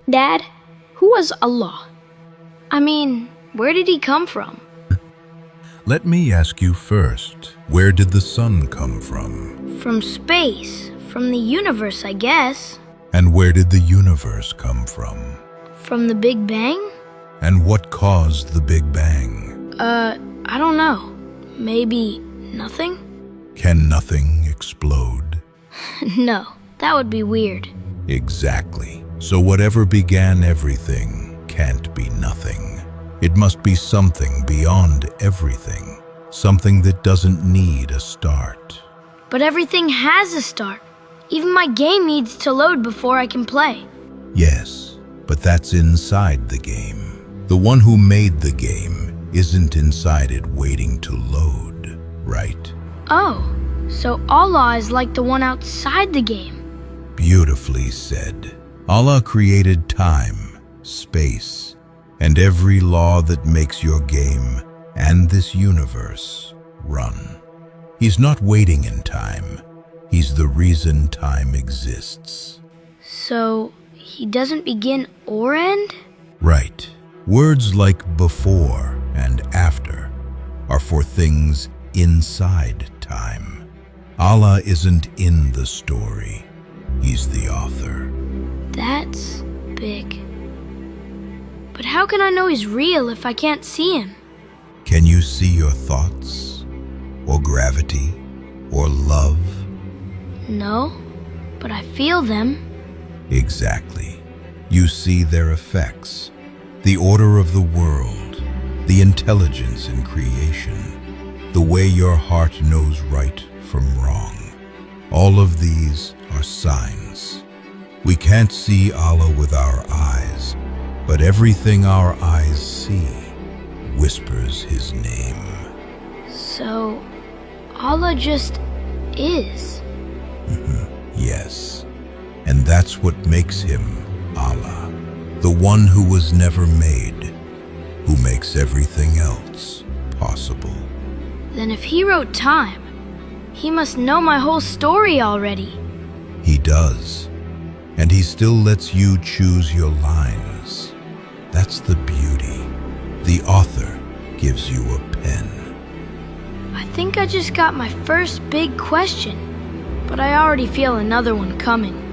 Dad, who was Allah? I mean, where did he come from? Let me ask you first, where did the sun come from? From space, from the universe, I guess. And where did the universe come from? From the Big Bang? And what caused the Big Bang? I don't know. Maybe nothing? Can nothing explode? No, that would be weird. Exactly. So whatever began everything can't be nothing. It must be something beyond everything. Something that doesn't need a start. But everything has a start. Even my game needs to load before I can play. Yes, but that's inside the game. The one who made the game isn't inside it waiting to load, right? Oh, so Allah is like the one outside the game. Beautifully said. Allah created time, space, and every law that makes your game and this universe run. He's not waiting in time. He's the reason time exists. So, he doesn't begin or end? Right. Words like before and after are for things inside time. Allah isn't in the story. He's the author. That's big. But how can I know he's real if I can't see him? Can you see your thoughts? Or gravity? Or love? No, but I feel them. Exactly. You see their effects. The order of the world. The intelligence in creation. The way your heart knows right from wrong. All of these are signs. We can't see Allah with our eyes, but everything our eyes see whispers His name. So, Allah just is. Yes, and that's what makes Him Allah, the one who was never made, who makes everything else possible. Then if He wrote time, He must know my whole story already. He does, and He still lets you choose your lines. That's the beauty. The author gives you a pen. I think I just got my first big question, but I already feel another one coming.